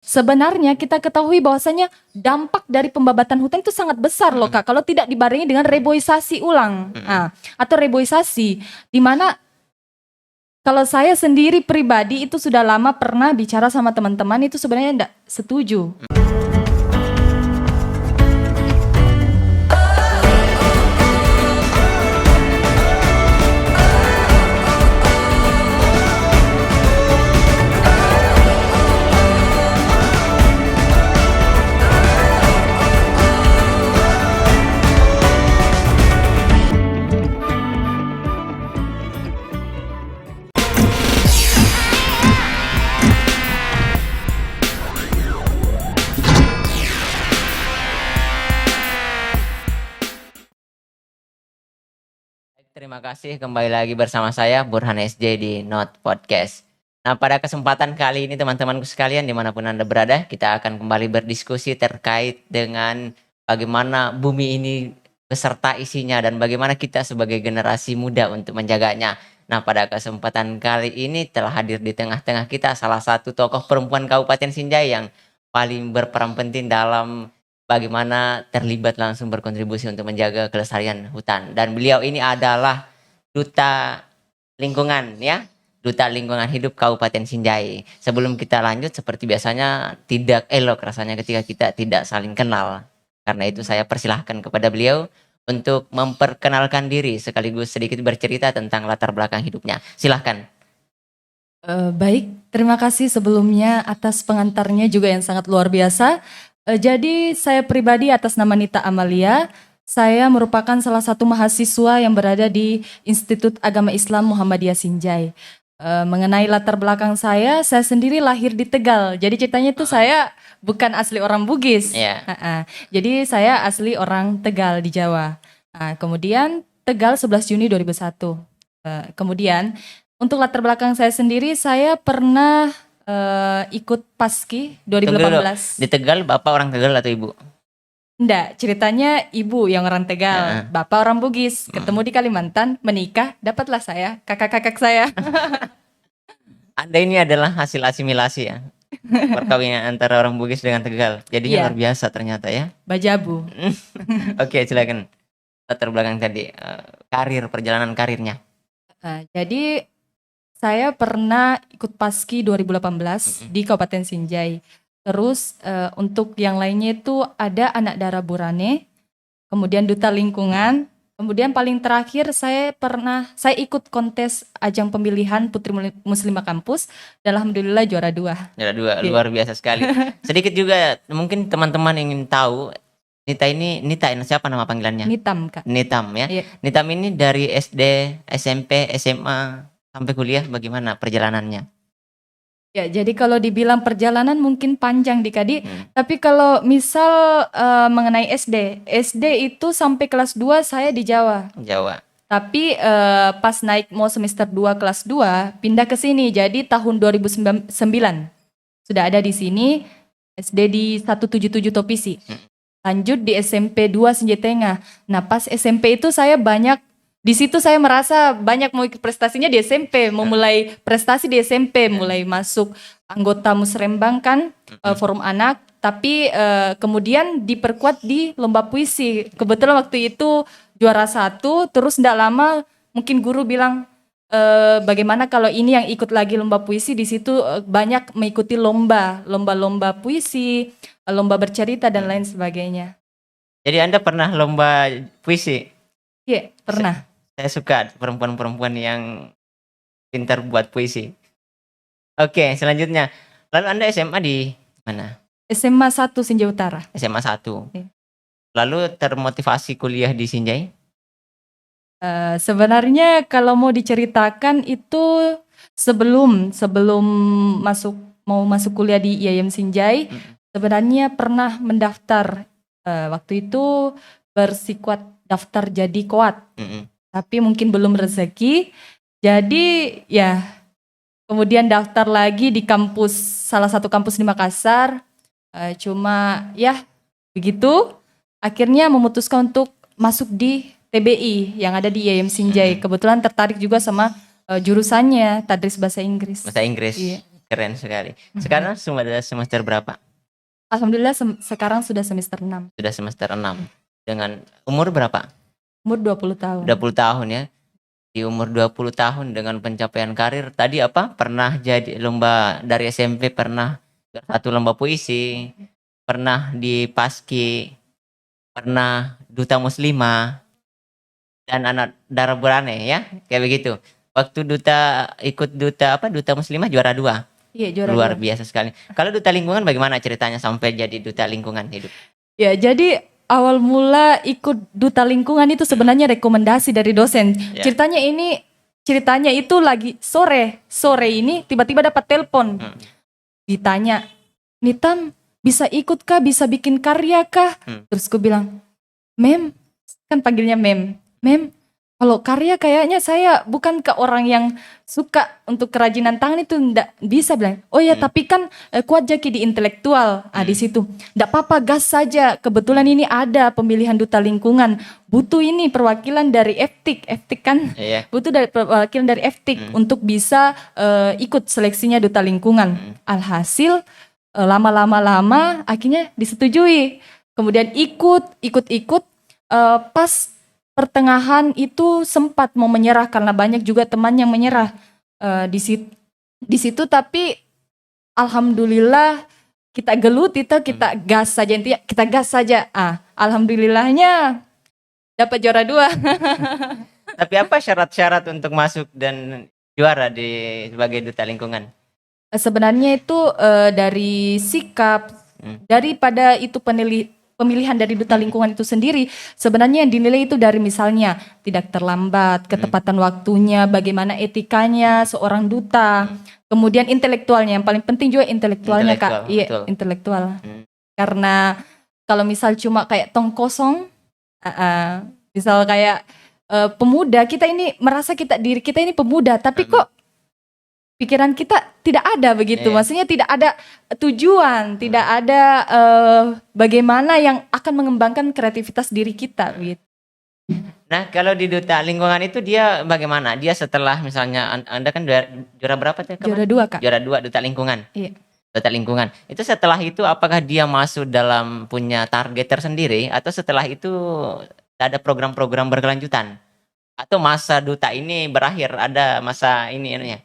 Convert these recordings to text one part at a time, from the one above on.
sebenarnya kita ketahui bahwasanya dampak dari pembabatan hutan itu sangat besar loh Kak, kalau tidak dibarengi dengan reboisasi ulang. Atau reboisasi, di mana kalau saya sendiri pribadi itu sudah lama pernah bicara sama teman-teman, itu sebenarnya enggak setuju. Terima kasih, kembali lagi bersama saya Burhan SJ di Not Podcast. Nah, pada kesempatan kali ini teman-temanku sekalian dimanapun Anda berada, kita akan kembali berdiskusi terkait dengan bagaimana bumi ini beserta isinya dan bagaimana kita sebagai generasi muda untuk menjaganya. Nah, pada kesempatan kali ini telah hadir di tengah-tengah kita salah satu tokoh perempuan Kabupaten Sinjai yang paling berperan penting dalam bagaimana terlibat langsung berkontribusi untuk menjaga kelestarian hutan. Dan beliau ini adalah Duta Lingkungan ya, Duta Lingkungan Hidup Kabupaten Sinjai. Sebelum kita lanjut, seperti biasanya tidak elok rasanya ketika kita tidak saling kenal. Karena itu saya persilahkan kepada beliau untuk memperkenalkan diri sekaligus sedikit bercerita tentang latar belakang hidupnya. Silahkan. Baik, terima kasih sebelumnya atas pengantarnya juga yang sangat luar biasa. Jadi saya pribadi atas nama Nita Amalia, saya merupakan salah satu mahasiswa yang berada di Institut Agama Islam Muhammadiyah Sinjai. Mengenai latar belakang saya sendiri lahir di Tegal. Jadi ceritanya itu saya bukan asli orang Bugis. Jadi saya asli orang Tegal di Jawa. Kemudian Tegal 11 Juni 2001. Kemudian untuk latar belakang saya sendiri, saya pernah ikut Paski 2018. Di Tegal, Bapak orang Tegal atau Ibu? Enggak, ceritanya ibu yang orang Tegal, bapak orang Bugis, ketemu di Kalimantan, menikah, dapatlah saya, kakak-kakak saya. Anda ini adalah hasil asimilasi ya, perkawinan antara orang Bugis dengan Tegal, jadinya luar biasa ternyata ya. Bajabu. Oke, silakan. Latar belakang tadi, perjalanan karirnya. Jadi saya pernah ikut Paski 2018 di Kabupaten Sinjai. Terus untuk yang lainnya itu ada Anak Darah Burane, kemudian Duta Lingkungan, kemudian paling terakhir saya ikut kontes ajang pemilihan Putri Muslimah Kampus, dan alhamdulillah juara 2. Juara 2, luar biasa sekali. Sedikit juga mungkin teman-teman ingin tahu, Nita, siapa nama panggilannya? Nitam, Kak. Nitam ya. Iya. Nitam ini dari SD, SMP, SMA sampai kuliah bagaimana perjalanannya? Ya, jadi kalau dibilang perjalanan mungkin panjang Dikadi, tapi kalau misal mengenai SD itu sampai kelas 2 saya di Jawa. Tapi pas naik mau semester 2 kelas 2 pindah ke sini, jadi tahun 2009 sudah ada di sini, SD di 177 Topisi. Lanjut di SMP 2 Sinjai Tengah. Nah, pas SMP itu saya di situ saya merasa banyak mau ikut prestasinya di SMP, memulai prestasi di SMP, mulai masuk anggota Musrembang kan, forum anak, tapi kemudian diperkuat di lomba puisi. Kebetulan waktu itu juara 1, terus tidak lama mungkin guru bilang, bagaimana kalau ini yang ikut lagi lomba puisi, di situ banyak mengikuti lomba puisi, lomba bercerita dan lain sebagainya. Jadi Anda pernah lomba puisi? Iya, pernah. Saya suka perempuan-perempuan yang pintar buat puisi. Oke, selanjutnya. Lalu Anda SMA di mana? SMA 1 Sinjai Utara. SMA 1. Iya. Lalu termotivasi kuliah di Sinjai? Sebenarnya kalau mau diceritakan itu sebelum mau masuk kuliah di IAIN Sinjai, sebenarnya pernah mendaftar, waktu itu bersikuat daftar jadi koat. Tapi mungkin belum rezeki, jadi ya kemudian daftar lagi di salah satu kampus di Makassar, cuma ya begitu, akhirnya memutuskan untuk masuk di TBI yang ada di IAIN Sinjai. Kebetulan tertarik juga sama jurusannya, tadris bahasa Inggris. Bahasa Inggris. Iya. Keren sekali. Sekarang semester berapa? Alhamdulillah sekarang sudah semester 6. Sudah semester 6. Dengan umur berapa? Umur 20 tahun. 20 tahun ya. Di umur 20 tahun dengan pencapaian karir tadi apa? Pernah jadi lomba dari SMP, pernah satu lomba puisi, pernah di Paski, pernah duta muslimah dan anak darah burane ya, kayak begitu. Waktu ikut duta muslimah juara 2. Iya, juara Luar 2. biasa sekali. Kalau duta lingkungan bagaimana ceritanya sampai jadi duta lingkungan hidup? Ya, jadi awal mula ikut duta lingkungan itu sebenarnya rekomendasi dari dosen. Ya. Ceritanya itu lagi sore ini tiba-tiba dapat telepon. Ditanya, "Nitam, bisa ikut kah? Bisa bikin karya kah?" Terus gue bilang, "Mem," kan panggilnya Mem, kalau karya kayaknya saya bukan ke orang yang suka untuk kerajinan tangan itu ndak bisa." Bilang, "Oh ya, tapi kan kuat Jaki di intelektual." Di situ, "Ndak apa-apa, gas saja. Kebetulan ini ada pemilihan duta lingkungan. Butuh ini perwakilan dari FTIK kan? Iya. Butuh dari perwakilan dari FTIK untuk bisa ikut seleksinya duta lingkungan." Alhasil lama akhirnya disetujui. Kemudian ikut. Pas pertengahan itu sempat mau menyerah karena banyak juga teman yang menyerah di situ, tapi alhamdulillah kita gelut itu, kita gas saja, intinya kita gas saja. Alhamdulillahnya dapat juara 2. Tapi apa syarat-syarat untuk masuk dan juara sebagai duta lingkungan? Sebenarnya itu dari sikap, daripada itu pemilihan dari duta lingkungan itu sendiri, sebenarnya yang dinilai itu dari misalnya tidak terlambat, ketepatan waktunya, bagaimana etikanya seorang duta, kemudian intelektualnya, yang paling penting juga intelektualnya Kak. Iya, intelektual. Karena kalau misal cuma kayak tong kosong, misal kayak pemuda, kita ini merasa diri kita ini pemuda, tapi kok pikiran kita tidak ada begitu, maksudnya tidak ada tujuan, tidak ada bagaimana yang akan mengembangkan kreativitas diri kita begitu. Nah, kalau di duta lingkungan itu dia bagaimana? Dia setelah misalnya Anda kan juara berapa tuh? Juara 2 Kak. Juara 2 duta lingkungan. Iya. Duta lingkungan. Itu setelah itu apakah dia masuk dalam punya target tersendiri atau setelah itu ada program-program berkelanjutan? Atau masa duta ini berakhir, ada masa ini ya?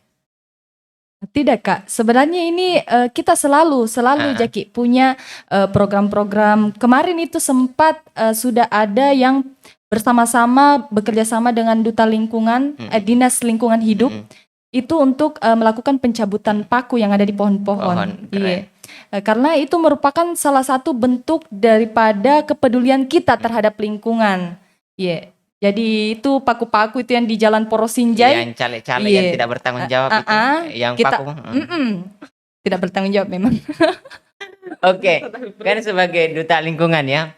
Tidak Kak, sebenarnya ini kita selalu Jaki punya program-program. Kemarin itu sempat sudah ada yang bersama-sama bekerja sama dengan duta lingkungan, dinas lingkungan hidup, itu untuk melakukan pencabutan paku yang ada di pohon-pohon. Iya. Karena itu merupakan salah satu bentuk daripada kepedulian kita terhadap lingkungan. Iya. Jadi itu paku-paku itu yang di Jalan Porosinjai, yang caleg-caleg yang tidak bertanggung jawab itu, yang kita, paku tidak bertanggung jawab memang. Oke, kan sebagai duta lingkungan ya,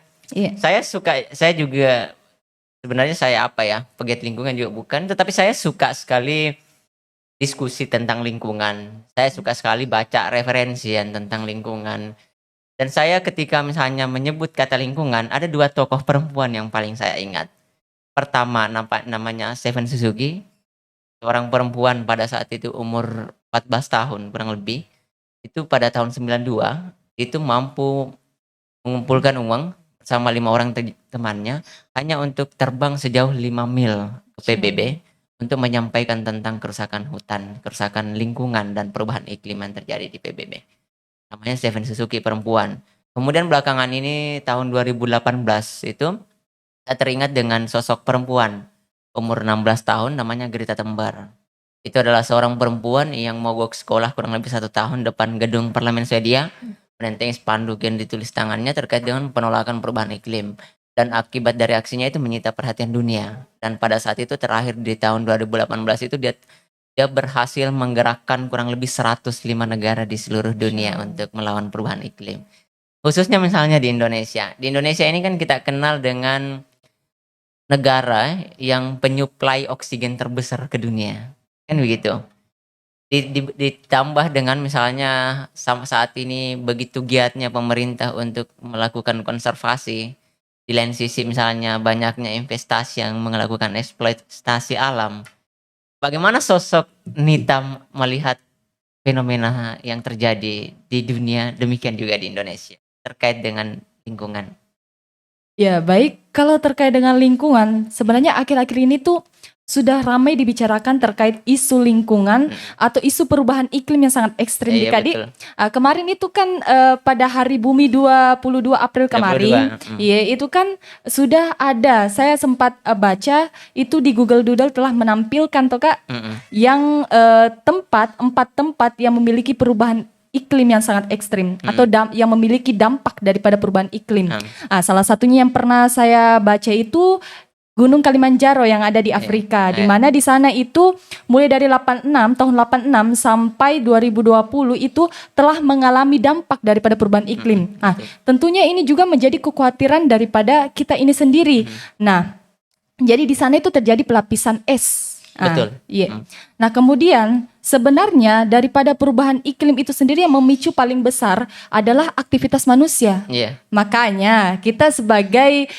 saya juga sebenarnya pegiat lingkungan juga bukan, tetapi saya suka sekali diskusi tentang lingkungan. Saya suka sekali baca referensian tentang lingkungan. Dan saya ketika misalnya menyebut kata lingkungan, ada 2 tokoh perempuan yang paling saya ingat. Pertama namanya Seven Suzuki, seorang perempuan pada saat itu umur 14 tahun kurang lebih. Itu pada tahun 92 itu mampu mengumpulkan uang sama 5 orang temannya hanya untuk terbang sejauh 5 mil ke PBB untuk menyampaikan tentang kerusakan hutan, kerusakan lingkungan dan perubahan iklim yang terjadi di PBB. Namanya Seven Suzuki, perempuan. Kemudian belakangan ini tahun 2018 itu saya teringat dengan sosok perempuan umur 16 tahun namanya Greta Thunberg. Itu adalah seorang perempuan yang mogok sekolah kurang lebih 1 tahun depan gedung parlemen Swedia, menenteng spanduk yang ditulis tangannya terkait dengan penolakan perubahan iklim. Dan akibat dari aksinya itu menyita perhatian dunia. Dan pada saat itu terakhir di tahun 2018 itu dia berhasil menggerakkan kurang lebih 105 negara di seluruh dunia untuk melawan perubahan iklim. Khususnya misalnya di Indonesia. Di Indonesia ini kan kita kenal dengan negara yang penyuplai oksigen terbesar ke dunia, kan begitu. Ditambah dengan misalnya saat ini begitu giatnya pemerintah untuk melakukan konservasi, di lain sisi misalnya banyaknya investasi yang melakukan eksploitasi alam. Bagaimana sosok Nita melihat fenomena yang terjadi di dunia, demikian juga di Indonesia terkait dengan lingkungan. Ya, baik. Kalau terkait dengan lingkungan, sebenarnya akhir-akhir ini tuh sudah ramai dibicarakan terkait isu lingkungan atau isu perubahan iklim yang sangat ekstrim di Kadi. Kemarin itu kan pada Hari Bumi 22 April kemarin, iya itu kan sudah ada. Saya sempat baca itu di Google Doodle telah menampilkan toh Kak, yang empat tempat yang memiliki perubahan iklim yang sangat ekstrim atau yang memiliki dampak daripada perubahan iklim. Salah satunya yang pernah saya baca itu Gunung Kilimanjaro yang ada di Afrika, di mana di sana itu mulai dari tahun 86 sampai 2020 itu telah mengalami dampak daripada perubahan iklim. Tentunya ini juga menjadi kekhawatiran daripada kita ini sendiri. Nah, jadi di sana itu terjadi pelapisan es. Betul. Iya. Nah, kemudian sebenarnya daripada perubahan iklim itu sendiri yang memicu paling besar adalah aktivitas manusia. Makanya kita sebagai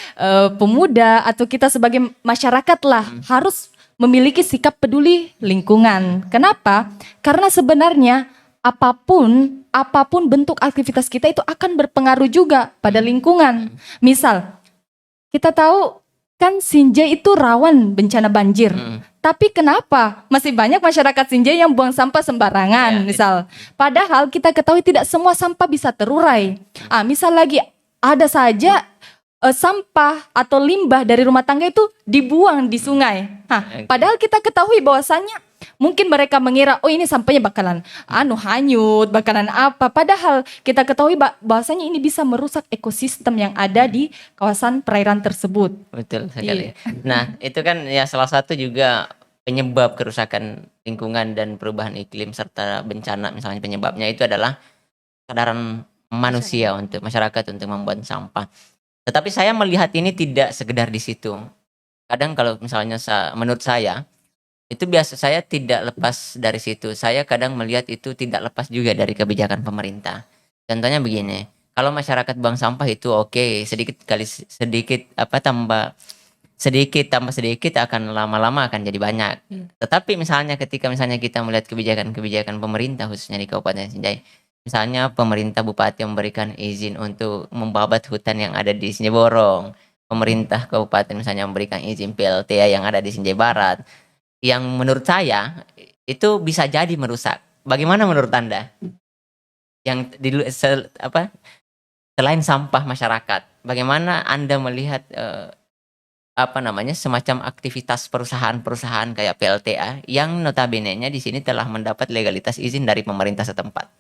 pemuda atau kita sebagai masyarakat lah harus memiliki sikap peduli lingkungan. Kenapa? Karena sebenarnya apapun bentuk aktivitas kita itu akan berpengaruh juga pada lingkungan. Misal, kita tahu kan Sinjai itu rawan bencana banjir. Tapi kenapa masih banyak masyarakat Sinjai yang buang sampah sembarangan, misal. Padahal kita ketahui tidak semua sampah bisa terurai. Misal lagi ada saja sampah atau limbah dari rumah tangga itu dibuang di sungai. Padahal kita ketahui bahwasannya mungkin mereka mengira ini sampahnya bakalan hanyut, bakalan apa. Padahal kita ketahui bahwasanya ini bisa merusak ekosistem yang ada di kawasan perairan tersebut. Betul sekali. Nah, itu kan ya salah satu juga penyebab kerusakan lingkungan dan perubahan iklim serta bencana, misalnya penyebabnya itu adalah kesadaran manusia untuk masyarakat untuk membuang sampah. Tetapi saya melihat ini tidak sekedar di situ. Kadang kalau misalnya menurut saya itu biasa, saya tidak lepas dari situ. Saya kadang melihat itu tidak lepas juga dari kebijakan pemerintah. Contohnya begini, kalau masyarakat buang sampah itu oke, sedikit tambah sedikit akan lama-lama akan jadi banyak. Tetapi misalnya ketika kita melihat kebijakan-kebijakan pemerintah khususnya di Kabupaten Sinjai, misalnya pemerintah bupati memberikan izin untuk membabat hutan yang ada di Sinjai Borong, pemerintah kabupaten misalnya memberikan izin PLTA yang ada di Sinjai Barat, yang menurut saya itu bisa jadi merusak. Bagaimana menurut Anda? Yang selain sampah masyarakat, bagaimana Anda melihat semacam aktivitas perusahaan-perusahaan kayak PLTA yang notabene-nya di sini telah mendapat legalitas izin dari pemerintah setempat,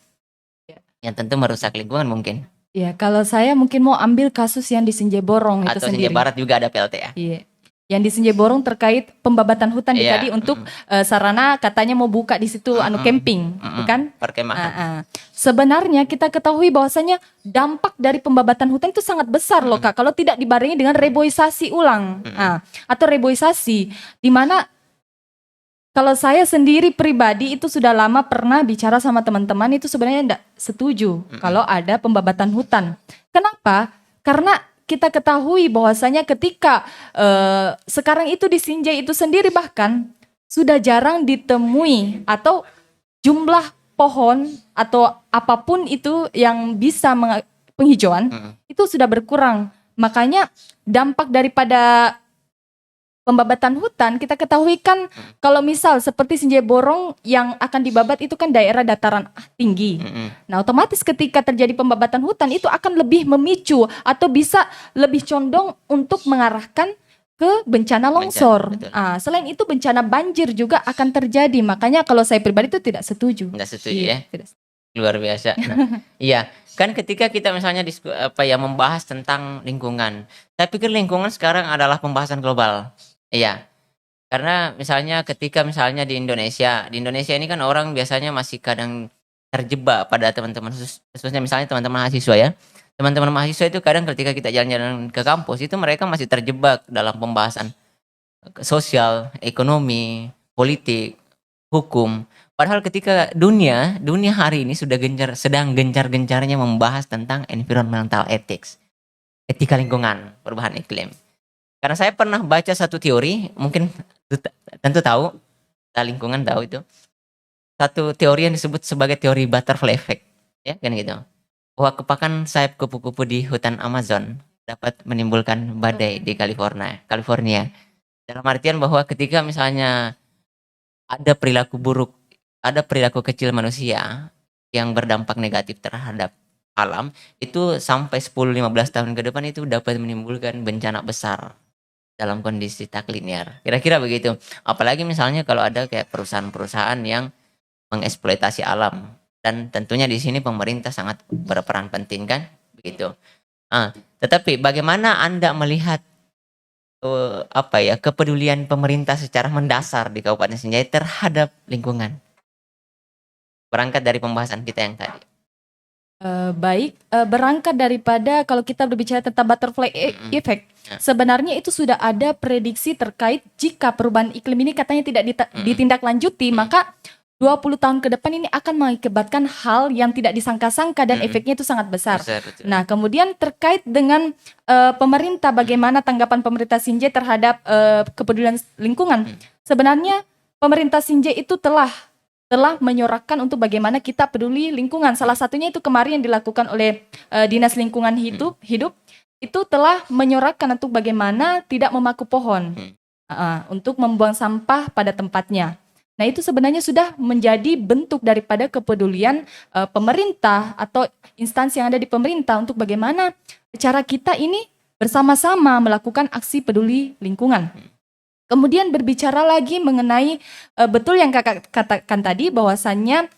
yang tentu merusak lingkungan mungkin. Ya, kalau saya mungkin mau ambil kasus yang di Sinjai Borong itu atau sendiri. Sinjai Barat juga ada PLTA. Iya. Yang di Sinjai Borong terkait pembabatan hutan di tadi untuk sarana katanya mau buka di situ camping, bukan? Perkemahan. Sebenarnya kita ketahui bahwasanya dampak dari pembabatan hutan itu sangat besar loh Kak, kalau tidak dibarengi dengan reboisasi ulang. Atau reboisasi, di mana kalau saya sendiri pribadi itu sudah lama pernah bicara sama teman-teman itu sebenarnya tidak setuju kalau ada pembabatan hutan. Kenapa? Karena kita ketahui bahwasanya ketika sekarang itu di Sinjai itu sendiri bahkan sudah jarang ditemui atau jumlah pohon atau apapun itu yang bisa penghijauan itu sudah berkurang. Makanya dampak daripada pembabatan hutan kita ketahui kan kalau misal seperti Sinjai Borong yang akan dibabat itu kan daerah dataran tinggi. Nah, otomatis ketika terjadi pembabatan hutan itu akan lebih memicu atau bisa lebih condong untuk mengarahkan ke bencana longsor. Selain itu bencana banjir juga akan terjadi. Makanya kalau saya pribadi itu tidak setuju. Tidak setuju ya. Luar biasa. Iya, kan ketika kita misalnya membahas tentang lingkungan. Saya pikir lingkungan sekarang adalah pembahasan global. Iya, karena misalnya ketika di Indonesia ini kan orang biasanya masih kadang terjebak pada teman-teman, khususnya misalnya teman-teman mahasiswa ya. Teman-teman mahasiswa itu kadang ketika kita jalan-jalan ke kampus itu mereka masih terjebak dalam pembahasan sosial, ekonomi, politik, hukum. Padahal ketika dunia hari ini sedang gencar-gencarnya membahas tentang environmental ethics, etika lingkungan, perubahan iklim. Karena saya pernah baca satu teori, mungkin tentu tahu, lingkungan tahu itu. satu teori yang disebut sebagai teori butterfly effect, ya kan gitu. Bahwa kepakan sayap kupu-kupu di hutan Amazon dapat menimbulkan badai di California. Dalam artian bahwa ketika misalnya ada perilaku buruk, ada perilaku kecil manusia yang berdampak negatif terhadap alam, itu sampai 10-15 tahun ke depan itu dapat menimbulkan bencana besar dalam kondisi tak linear. Kira-kira begitu. Apalagi misalnya kalau ada kayak perusahaan-perusahaan yang mengeksploitasi alam, dan tentunya di sini pemerintah sangat berperan penting kan, begitu. Tetapi bagaimana Anda melihat kepedulian pemerintah secara mendasar di Kabupaten Sinjai terhadap lingkungan? Berangkat dari pembahasan kita yang tadi. Berangkat daripada kalau kita berbicara tentang butterfly effect, sebenarnya itu sudah ada prediksi terkait jika perubahan iklim ini katanya tidak ditindaklanjuti, maka 20 tahun ke depan ini akan mengakibatkan hal yang tidak disangka-sangka dan efeknya itu sangat besar. Nah, kemudian terkait dengan pemerintah, bagaimana tanggapan pemerintah Sinjai terhadap kepedulian lingkungan? Sebenarnya pemerintah Sinjai itu telah menyorakan untuk bagaimana kita peduli lingkungan. Salah satunya itu kemarin yang dilakukan oleh Dinas Lingkungan Hidup itu telah menyorakan untuk bagaimana tidak memaku pohon untuk membuang sampah pada tempatnya. Nah, itu sebenarnya sudah menjadi bentuk daripada kepedulian pemerintah atau instansi yang ada di pemerintah untuk bagaimana cara kita ini bersama-sama melakukan aksi peduli lingkungan. Kemudian berbicara lagi mengenai betul yang kakak katakan tadi, bahwasannya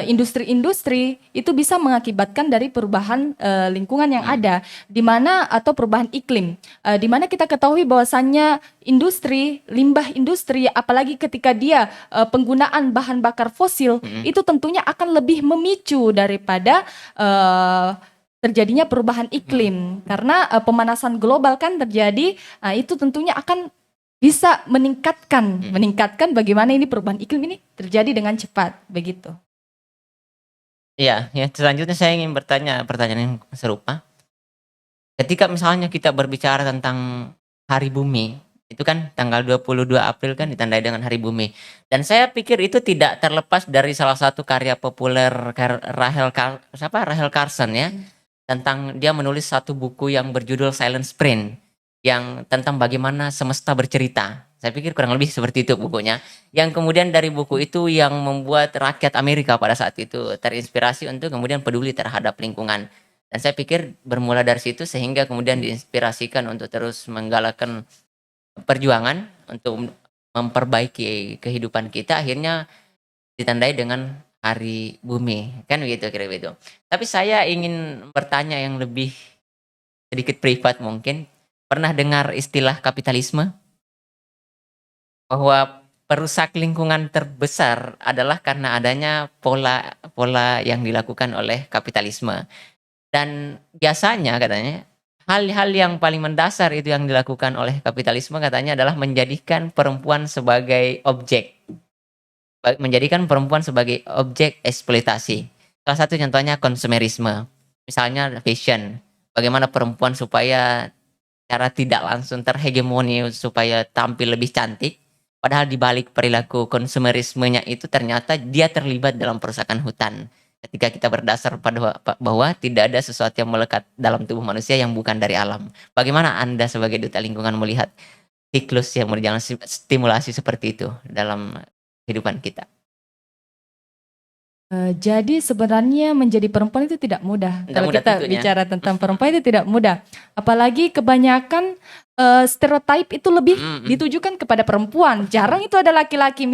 industri-industri itu bisa mengakibatkan dari perubahan lingkungan yang ada, di mana atau perubahan iklim, di mana kita ketahui bahwasannya limbah industri, apalagi ketika dia penggunaan bahan bakar fosil, itu tentunya akan lebih memicu daripada terjadinya perubahan iklim, karena pemanasan global kan terjadi, itu tentunya akan bisa meningkatkan bagaimana ini perubahan iklim ini terjadi dengan cepat, begitu. Iya, ya selanjutnya saya ingin bertanya pertanyaan yang serupa. Ketika misalnya kita berbicara tentang Hari Bumi, itu kan tanggal 22 April kan ditandai dengan Hari Bumi. Dan saya pikir itu tidak terlepas dari salah satu karya populer Rachel Carson ya. Tentang dia menulis satu buku yang berjudul Silent Spring, yang tentang bagaimana semesta bercerita. Saya pikir kurang lebih seperti itu bukunya. Yang kemudian dari buku itu yang membuat rakyat Amerika pada saat itu terinspirasi untuk kemudian peduli terhadap lingkungan. Dan saya pikir bermula dari situ sehingga kemudian diinspirasikan untuk terus menggalakkan perjuangan untuk memperbaiki kehidupan kita, akhirnya ditandai dengan Hari Bumi. Kan begitu kira-kira begitu. Tapi saya ingin bertanya yang lebih sedikit privat mungkin. Pernah dengar istilah kapitalisme? Bahwa perusak lingkungan terbesar adalah karena adanya pola yang dilakukan oleh kapitalisme. Dan biasanya katanya hal-hal yang paling mendasar itu yang dilakukan oleh kapitalisme katanya adalah menjadikan perempuan sebagai objek. Menjadikan perempuan sebagai objek eksploitasi. Salah satu contohnya konsumerisme. Misalnya fashion. Bagaimana perempuan supaya cara tidak langsung terhegemoni supaya tampil lebih cantik, padahal di balik perilaku konsumerismenya itu ternyata dia terlibat dalam perusakan hutan. Ketika kita berdasar pada bahwa tidak ada sesuatu yang melekat dalam tubuh manusia yang bukan dari alam. Bagaimana Anda sebagai duta lingkungan melihat siklus yang berjalan stimulasi seperti itu dalam kehidupan kita? Jadi sebenarnya menjadi perempuan itu tidak mudah. Kalau kita bicara tentang perempuan itu tidak mudah. Apalagi kebanyakan stereotip itu lebih ditujukan kepada perempuan. Jarang itu ada laki-laki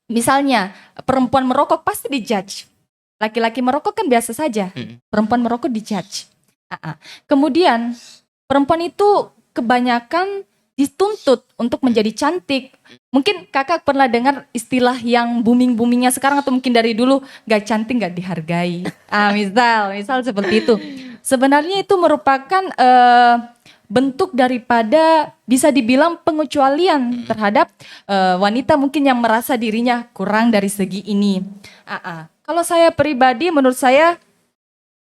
misalnya perempuan merokok pasti dijudge. Laki-laki merokok kan biasa saja. Perempuan merokok dijudge. Kemudian perempuan itu kebanyakan dituntut untuk menjadi cantik. Mungkin kakak pernah dengar istilah yang booming-boomingnya sekarang, atau mungkin dari dulu, gak cantik gak dihargai. Misal seperti itu. Sebenarnya itu merupakan bentuk daripada bisa dibilang pengecualian terhadap wanita mungkin yang merasa dirinya kurang dari segi ini. Kalau saya pribadi, menurut saya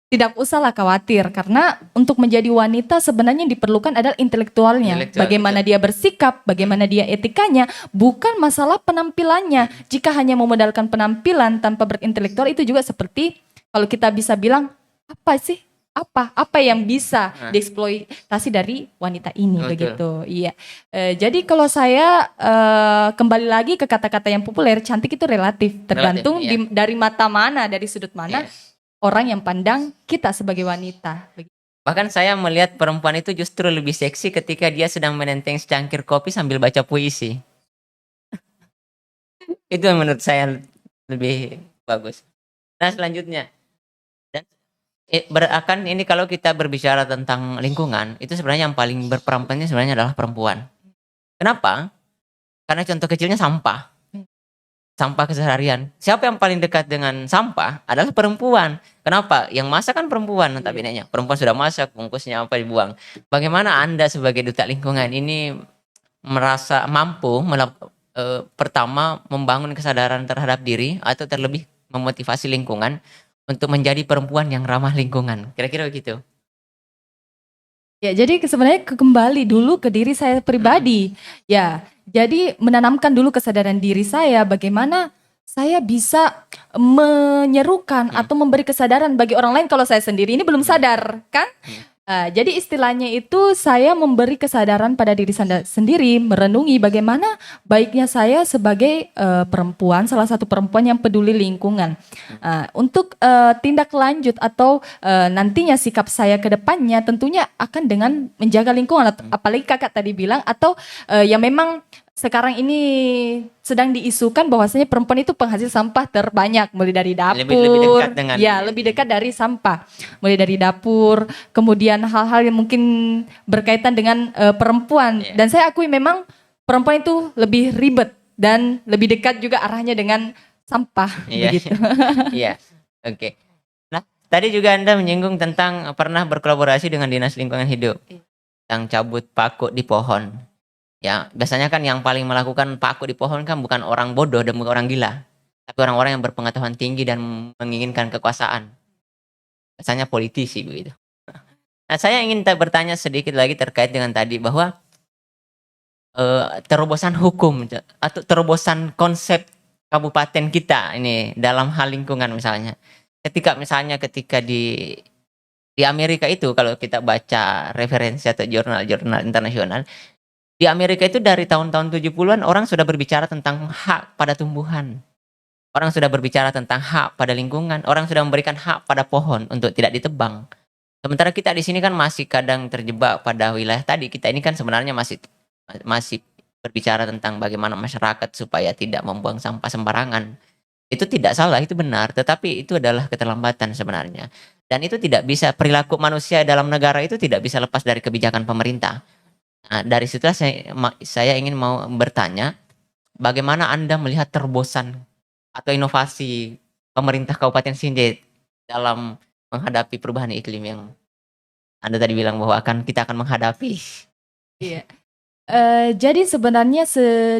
Tidak usahlah khawatir, karena untuk menjadi wanita sebenarnya yang diperlukan adalah intelektualnya. Bagaimana dia bersikap, bagaimana dia etikanya, bukan masalah penampilannya. Jika hanya memodalkan penampilan tanpa berintelektual, itu juga seperti kalau kita bisa bilang, apa sih? Apa yang bisa dieksploitasi dari wanita ini. Betul. Begitu. Iya. Jadi kalau saya kembali lagi ke kata-kata yang populer, cantik itu relatif, tergantung dari mata mana, dari sudut mana. Orang yang pandang kita sebagai wanita. Bahkan saya melihat perempuan itu justru lebih seksi ketika dia sedang menenteng secangkir kopi sambil baca puisi. Itu yang menurut saya lebih bagus. Nah selanjutnya, dan berakan ini kalau kita berbicara tentang lingkungan, itu sebenarnya yang paling berperan penting sebenarnya adalah perempuan. Kenapa? Karena contoh kecilnya sampah keseharian. Siapa yang paling dekat dengan sampah adalah perempuan. Kenapa? Yang masak kan perempuan, notabene-nya. Perempuan sudah masak, bungkusnya apa dibuang. Bagaimana Anda sebagai duta lingkungan ini merasa mampu pertama membangun kesadaran terhadap diri atau terlebih memotivasi lingkungan untuk menjadi perempuan yang ramah lingkungan? Kira-kira begitu. Ya, jadi sebenarnya kembali dulu ke diri saya pribadi. Ya, jadi menanamkan dulu kesadaran diri saya bagaimana saya bisa menyerukan atau memberi kesadaran bagi orang lain kalau saya sendiri ini belum sadar, kan? Jadi istilahnya itu saya memberi kesadaran pada diri saya sendiri, merenungi bagaimana baiknya saya sebagai perempuan, salah satu perempuan yang peduli lingkungan. Untuk tindak lanjut atau nantinya sikap saya ke depannya tentunya akan dengan menjaga lingkungan, apalagi kakak tadi bilang, atau yang memang sekarang ini sedang diisukan bahwasanya perempuan itu penghasil sampah terbanyak, mulai dari dapur, lebih dekat dengan lebih dekat dari sampah, mulai dari dapur, kemudian hal-hal yang mungkin berkaitan dengan perempuan. Dan saya akui memang perempuan itu lebih ribet dan lebih dekat juga arahnya dengan sampah, begitu. Iya, oke. Nah, tadi juga Anda menyinggung tentang pernah berkolaborasi dengan Dinas Lingkungan Hidup tentang cabut paku di pohon. Ya, biasanya kan yang paling melakukan paku di pohon kan bukan orang bodoh dan bukan orang gila, tapi orang-orang yang berpengetahuan tinggi dan menginginkan kekuasaan. Biasanya politisi begitu. Nah, saya ingin bertanya sedikit lagi terkait dengan tadi bahwa terobosan hukum atau terobosan konsep kabupaten kita ini dalam hal lingkungan misalnya. Ketika di Amerika itu kalau kita baca referensi atau jurnal-jurnal internasional, di Amerika itu dari tahun-tahun 70-an orang sudah berbicara tentang hak pada tumbuhan. Orang sudah berbicara tentang hak pada lingkungan. Orang sudah memberikan hak pada pohon untuk tidak ditebang. Sementara kita di sini kan masih kadang terjebak pada wilayah tadi. Kita ini kan sebenarnya masih berbicara tentang bagaimana masyarakat supaya tidak membuang sampah sembarangan. Itu tidak salah, itu benar. Tetapi itu adalah keterlambatan sebenarnya. Dan itu tidak bisa, perilaku manusia dalam negara itu tidak bisa lepas dari kebijakan pemerintah. Nah, dari situ saya ingin mau bertanya, bagaimana Anda melihat terobosan atau inovasi pemerintah Kabupaten Sinjai dalam menghadapi perubahan iklim yang Anda tadi bilang bahwa kita akan menghadapi? Iya. Jadi sebenarnya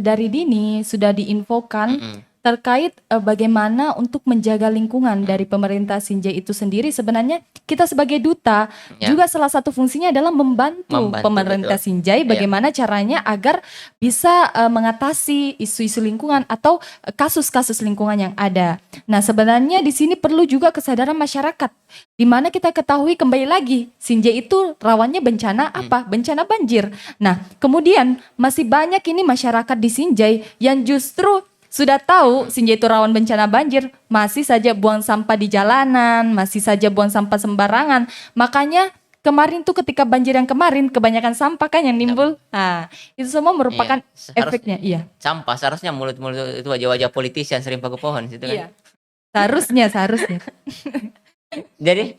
dari dini sudah diinfokan terkait bagaimana untuk menjaga lingkungan dari pemerintah Sinjai itu sendiri. Sebenarnya kita sebagai duta juga salah satu fungsinya adalah membantu pemerintah Sinjai bagaimana caranya agar bisa mengatasi isu-isu lingkungan atau kasus-kasus lingkungan yang ada. Nah, sebenarnya di sini perlu juga kesadaran masyarakat, di mana kita ketahui kembali lagi Sinjai itu rawannya bencana apa? Bencana banjir. Nah, kemudian masih banyak ini masyarakat di Sinjai yang justru sudah tahu Sinjai itu rawan bencana banjir, masih saja buang sampah di jalanan, masih saja buang sampah sembarangan. Makanya kemarin tuh ketika banjir yang kemarin kebanyakan sampah kan yang nimbul. Nah, itu semua merupakan efeknya. Iya. Sampah seharusnya mulut-mulut itu wajah-wajah politisi yang sering pakai pohon situ kan. Iya. Seharusnya. Jadi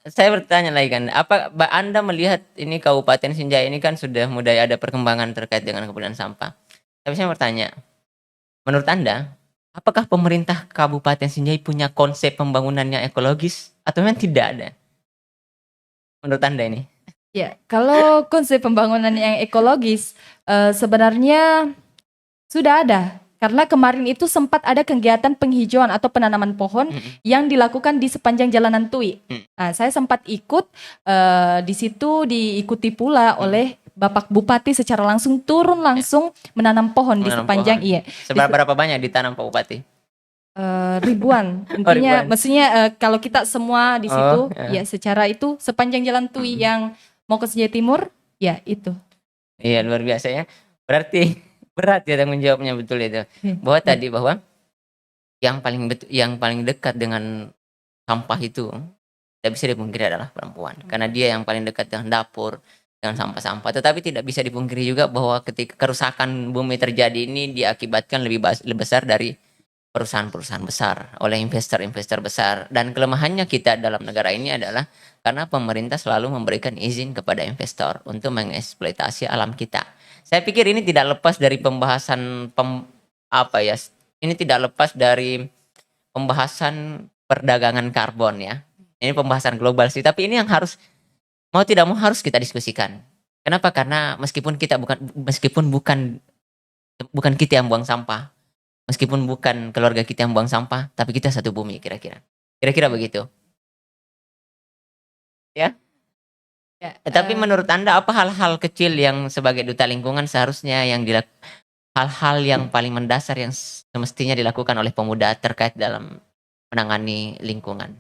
saya bertanya lagi kan, apa Anda melihat ini Kabupaten Sinjai ini kan sudah mulai ada perkembangan terkait dengan kebutuhan sampah. Tapi saya bertanya, menurut Anda, apakah pemerintah Kabupaten Sinjai punya konsep pembangunan yang ekologis atau memang tidak ada? Menurut Anda ini? Ya, kalau konsep pembangunan yang ekologis sebenarnya sudah ada Karena kemarin itu sempat ada kegiatan penghijauan atau penanaman pohon yang dilakukan di sepanjang jalanan Tui. Nah, saya sempat ikut di situ, diikuti pula oleh Bapak Bupati secara langsung turun langsung menanam pohon di sepanjang Seberapa banyak ditanam Pak Bupati? Ribuan. Intinya maksudnya kalau kita semua di situ ya secara itu sepanjang jalan Tui yang mau ke Sejati Timur ya itu. Iya, luar biasa ya. Berarti berat ya tanggung jawabnya, betul itu. Bahwa tadi bahwa yang paling dekat dengan sampah itu tidak bisa dipungkiri adalah perempuan, karena dia yang paling dekat dengan dapur, dengan sampah-sampah. Tetapi tidak bisa dipungkiri juga bahwa ketika kerusakan bumi terjadi ini diakibatkan lebih besar dari perusahaan-perusahaan besar, oleh investor-investor besar. Dan kelemahannya kita dalam negara ini adalah karena pemerintah selalu memberikan izin kepada investor untuk mengeksploitasi alam kita. Saya pikir ini tidak lepas dari pembahasan ini tidak lepas dari pembahasan perdagangan karbon ya. Ini pembahasan global sih, tapi ini yang harus mau tidak mau harus kita diskusikan. Kenapa? Karena meskipun bukan kita yang buang sampah, meskipun bukan keluarga kita yang buang sampah, tapi kita satu bumi kira-kira. Kira-kira begitu. Ya. Tapi menurut Anda apa hal-hal kecil yang sebagai duta lingkungan seharusnya hal-hal yang paling mendasar yang semestinya dilakukan oleh pemuda terkait dalam menangani lingkungan?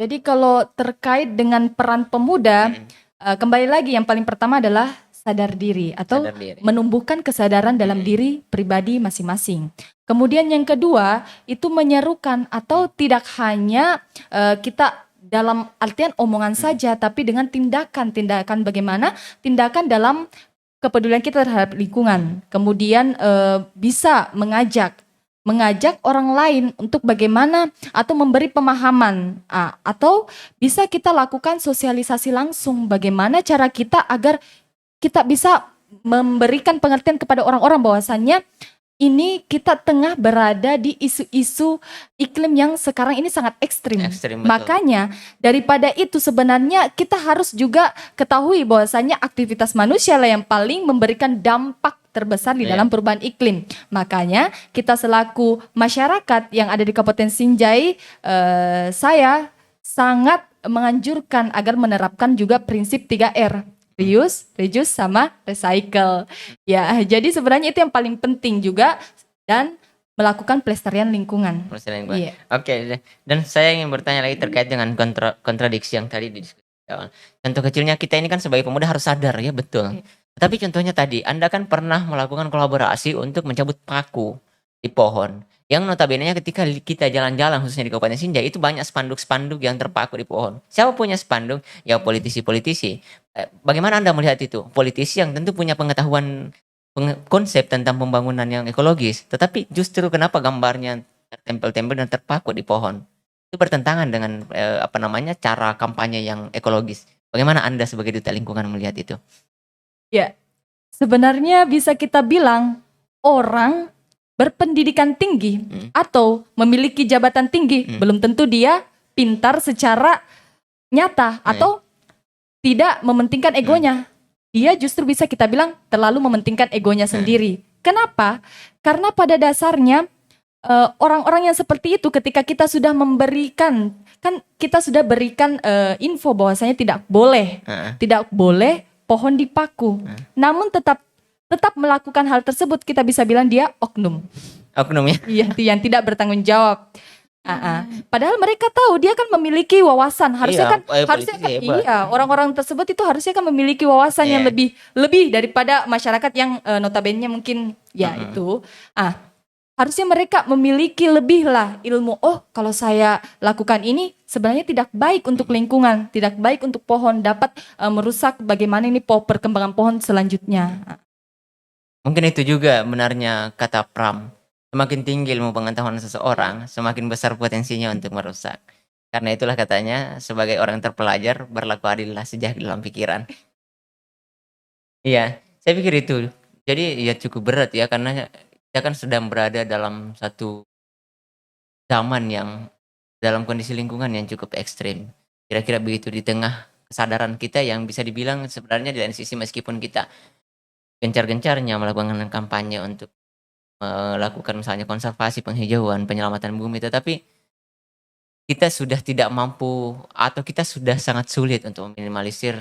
Jadi kalau terkait dengan peran pemuda, kembali lagi yang paling pertama adalah sadar diri atau menumbuhkan kesadaran dalam diri pribadi masing-masing. Kemudian yang kedua itu menyerukan atau tidak hanya kita dalam artian omongan saja, tapi dengan tindakan bagaimana tindakan dalam kepedulian kita terhadap lingkungan. Kemudian bisa mengajak orang lain untuk bagaimana atau memberi pemahaman atau bisa kita lakukan sosialisasi langsung bagaimana cara kita agar kita bisa memberikan pengertian kepada orang-orang bahwasannya ini kita tengah berada di isu-isu iklim yang sekarang ini sangat ekstrim. Makanya daripada itu sebenarnya kita harus juga ketahui bahwasannya aktivitas manusia lah yang paling memberikan dampak terbesar di dalam perubahan iklim. Makanya kita selaku masyarakat yang ada di Kabupaten Sinjai, saya sangat menganjurkan agar menerapkan juga prinsip 3R. Reuse, reduce, sama recycle. Ya, jadi sebenarnya itu yang paling penting juga dan melakukan pelestarian lingkungan. Yeah. Oke, dan saya ingin bertanya lagi terkait dengan kontradiksi yang tadi didiskusikan. Contoh kecilnya kita ini kan sebagai pemuda harus sadar ya, betul. Tapi contohnya tadi, Anda kan pernah melakukan kolaborasi untuk mencabut paku di pohon. Yang notabene ketika kita jalan-jalan khususnya di Kabupaten Sinjai itu banyak spanduk-spanduk yang terpaku di pohon. Siapa punya spanduk? Ya politisi-politisi. Bagaimana Anda melihat itu? Politisi yang tentu punya pengetahuan konsep tentang pembangunan yang ekologis, tetapi justru kenapa gambarnya tertempel-tempel dan terpaku di pohon? Itu bertentangan dengan cara kampanye yang ekologis. Bagaimana Anda sebagai duta lingkungan melihat itu? Ya, sebenarnya bisa kita bilang orang berpendidikan tinggi atau memiliki jabatan tinggi belum tentu dia pintar secara nyata atau tidak mementingkan egonya. Dia justru bisa kita bilang terlalu mementingkan egonya sendiri. Kenapa? Karena pada dasarnya orang-orang yang seperti itu ketika kita sudah memberikan, kan kita sudah berikan info bahwasanya tidak boleh pohon dipaku. Namun tetap melakukan hal tersebut, kita bisa bilang dia oknum. Oknum ya? Iya, yang tidak bertanggung jawab. Padahal mereka tahu dia kan memiliki wawasan. Harusnya orang-orang tersebut itu harusnya kan memiliki wawasan yang lebih daripada masyarakat yang notabene mungkin itu. Harusnya mereka memiliki lebih lah ilmu. Oh, kalau saya lakukan ini sebenarnya tidak baik untuk lingkungan, tidak baik untuk pohon, dapat merusak bagaimana ini perkembangan pohon selanjutnya. Mungkin itu juga benarnya kata Pram. Semakin tinggi ilmu pengetahuan seseorang, semakin besar potensinya untuk merusak. Karena itulah katanya, sebagai orang terpelajar, berlaku adillah sejak dalam pikiran. Iya, saya pikir itu. Jadi ya cukup berat ya, karena kita kan sedang berada dalam satu zaman yang dalam kondisi lingkungan yang cukup ekstrim. Kira-kira begitu di tengah kesadaran kita yang bisa dibilang sebenarnya di lain sisi meskipun kita gencar-gencarnya melakukan kampanye untuk melakukan misalnya konservasi, penghijauan, penyelamatan bumi, tetapi kita sudah tidak mampu atau kita sudah sangat sulit untuk meminimalisir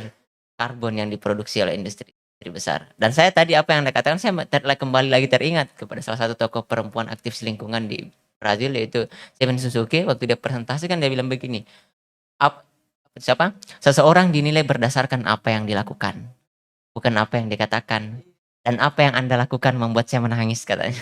karbon yang diproduksi oleh industri besar. Dan saya tadi apa yang Anda katakan, saya kembali lagi teringat kepada salah satu tokoh perempuan aktivis lingkungan di Brazil, yaitu Seven Suzuki. Waktu dia presentasi kan dia bilang begini, seseorang dinilai berdasarkan apa yang dilakukan, bukan apa yang dikatakan. Dan apa yang Anda lakukan membuat saya menangis, katanya.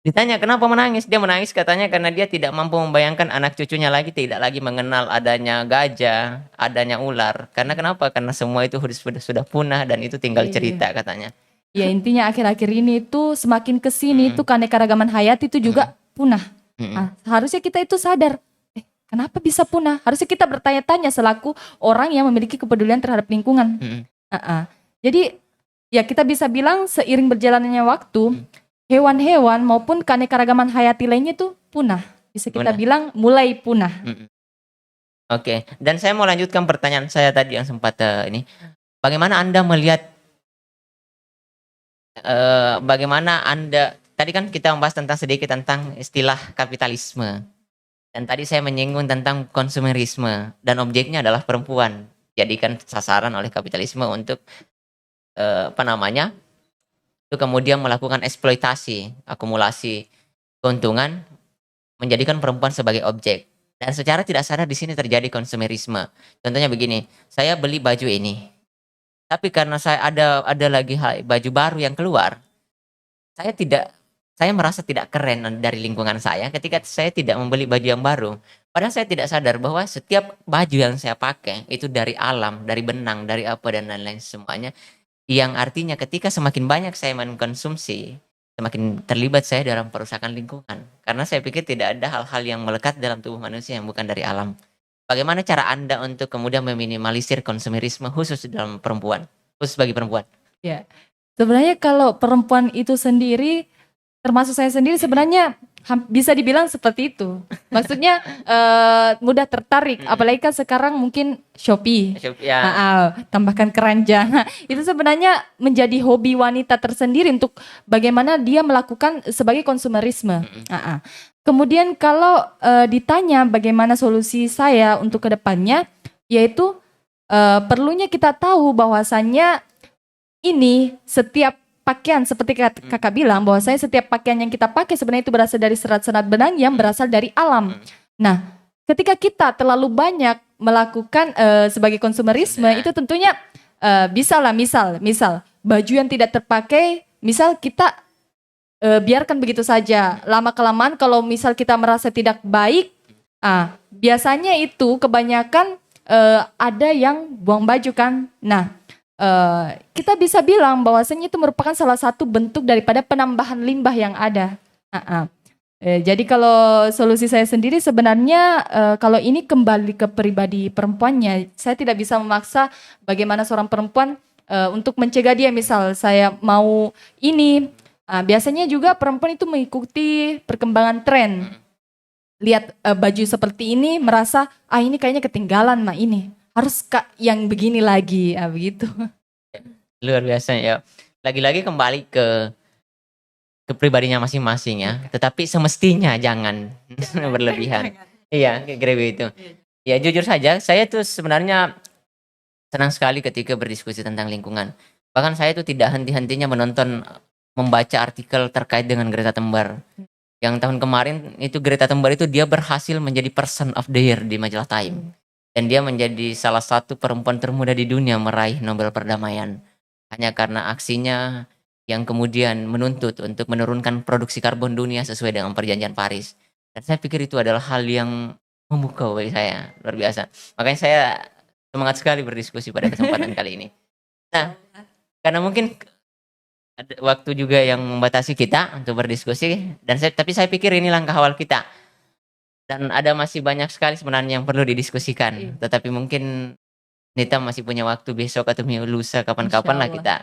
Ditanya kenapa menangis, dia menangis katanya karena dia tidak mampu membayangkan anak cucunya lagi tidak lagi mengenal adanya gajah, adanya ular. Karena kenapa? Karena semua itu sudah punah dan itu tinggal cerita, katanya. Ya intinya akhir-akhir ini itu semakin kesini itu keanekaragaman hayati itu juga punah. Nah, harusnya kita itu sadar, kenapa bisa punah? Harusnya kita bertanya-tanya selaku orang yang memiliki kepedulian terhadap lingkungan. Jadi ya kita bisa bilang seiring berjalannya waktu, hewan-hewan maupun keanekaragaman hayati lainnya itu punah. Bisa kita bilang mulai punah. Oke, dan saya mau lanjutkan pertanyaan saya tadi yang sempat ini. Bagaimana Anda melihat bagaimana Anda tadi kan kita membahas sedikit tentang istilah kapitalisme. Dan tadi saya menyinggung tentang konsumerisme dan objeknya adalah perempuan. Jadikan sasaran oleh kapitalisme untuk itu kemudian melakukan eksploitasi, akumulasi keuntungan, menjadikan perempuan sebagai objek. Dan secara tidak sadar di sini terjadi konsumerisme. Contohnya begini, saya beli baju ini, tapi karena saya ada lagi baju baru yang keluar, saya merasa tidak keren dari lingkungan saya ketika saya tidak membeli baju yang baru. Padahal saya tidak sadar bahwa setiap baju yang saya pakai itu dari alam, dari benang, dari apa dan lain-lain semuanya. Yang artinya ketika semakin banyak saya mengkonsumsi, semakin terlibat saya dalam perusakan lingkungan. Karena saya pikir tidak ada hal-hal yang melekat dalam tubuh manusia yang bukan dari alam. Bagaimana cara Anda untuk kemudian meminimalisir konsumerisme khusus dalam perempuan, khusus bagi perempuan? Ya, sebenarnya kalau perempuan itu sendiri, termasuk saya sendiri sebenarnya bisa dibilang seperti itu. Maksudnya mudah tertarik, apalagi kan sekarang mungkin Shopee, tambahkan keranjang. Itu sebenarnya menjadi hobi wanita tersendiri untuk bagaimana dia melakukan sebagai konsumerisme. Kemudian kalau ditanya bagaimana solusi saya untuk kedepannya, yaitu perlunya kita tahu bahwasannya ini setiap pakaian seperti kakak bilang bahwa setiap pakaian yang kita pakai sebenarnya itu berasal dari serat-serat benang yang berasal dari alam. Nah, ketika kita terlalu banyak melakukan sebagai konsumerisme itu tentunya bisa lah misal baju yang tidak terpakai, misal kita biarkan begitu saja. Lama kelamaan kalau misal kita merasa tidak baik, biasanya itu kebanyakan ada yang buang baju kan. Nah, kita bisa bilang bahwasanya itu merupakan salah satu bentuk daripada penambahan limbah yang ada. Jadi kalau solusi saya sendiri sebenarnya kalau ini kembali ke pribadi perempuannya, saya tidak bisa memaksa bagaimana seorang perempuan untuk mencegah dia. Misal saya mau ini, biasanya juga perempuan itu mengikuti perkembangan tren. Lihat baju seperti ini merasa ini kayaknya ketinggalan ini. Harus yang begini lagi, begitu. Luar biasa ya. Lagi-lagi kembali ke pribadinya masing-masing ya. Tetapi semestinya jangan berlebihan. Iya, kira begitu. Ya jujur saja, saya tuh sebenarnya senang sekali ketika berdiskusi tentang lingkungan. Bahkan saya tuh tidak henti-hentinya membaca artikel terkait dengan Greta Thunberg. Yang tahun kemarin itu Greta Thunberg itu dia berhasil menjadi Person of the Year di majalah Time. Dan dia menjadi salah satu perempuan termuda di dunia meraih Nobel Perdamaian. Hanya karena aksinya yang kemudian menuntut untuk menurunkan produksi karbon dunia sesuai dengan perjanjian Paris. Dan saya pikir itu adalah hal yang memukau bagi saya, luar biasa. Makanya saya semangat sekali berdiskusi pada kesempatan kali ini. Nah, karena mungkin ada waktu juga yang membatasi kita untuk berdiskusi, tapi saya pikir ini langkah awal kita. Dan ada masih banyak sekali sebenarnya yang perlu didiskusikan. Tetapi mungkin Nita masih punya waktu besok atau lusa kapan-kapan lah kita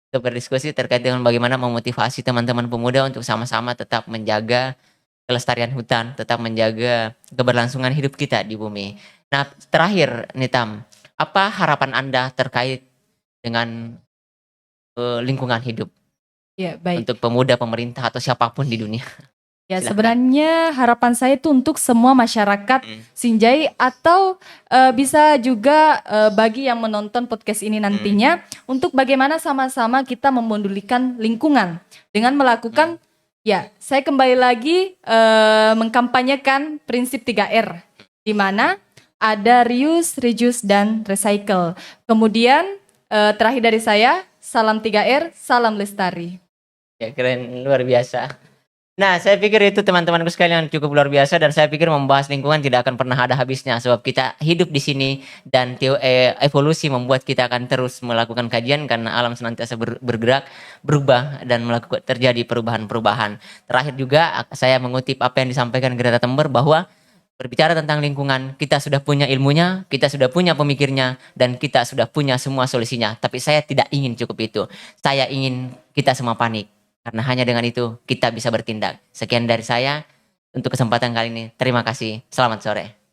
untuk berdiskusi terkait dengan bagaimana memotivasi teman-teman pemuda untuk sama-sama tetap menjaga kelestarian hutan, tetap menjaga keberlangsungan hidup kita di bumi. Nah, terakhir Nitam, apa harapan Anda terkait dengan lingkungan hidup? Ya, baik. untuk pemuda, pemerintah atau siapapun di dunia? Ya, Silakan. sebenarnya harapan saya itu untuk semua masyarakat Sinjai atau bisa juga bagi yang menonton podcast ini nantinya untuk bagaimana sama-sama kita memedulikan lingkungan dengan melakukan ya, saya kembali lagi mengkampanyekan prinsip 3R di mana ada reuse, reduce dan recycle. Kemudian terakhir dari saya, salam 3R, salam lestari. Ya, keren, luar biasa. Nah, saya pikir itu teman-temanku sekalian cukup luar biasa, dan saya pikir membahas lingkungan tidak akan pernah ada habisnya sebab kita hidup di sini, dan evolusi membuat kita akan terus melakukan kajian karena alam senantiasa bergerak, berubah, dan melakukan terjadi perubahan-perubahan. Terakhir juga saya mengutip apa yang disampaikan Greta Thunberg bahwa berbicara tentang lingkungan, kita sudah punya ilmunya, kita sudah punya pemikirnya, dan kita sudah punya semua solusinya. Tapi saya tidak ingin cukup itu. Saya ingin kita semua panik. Karena hanya dengan itu kita bisa bertindak. Sekian dari saya untuk kesempatan kali ini. Terima kasih. Selamat sore.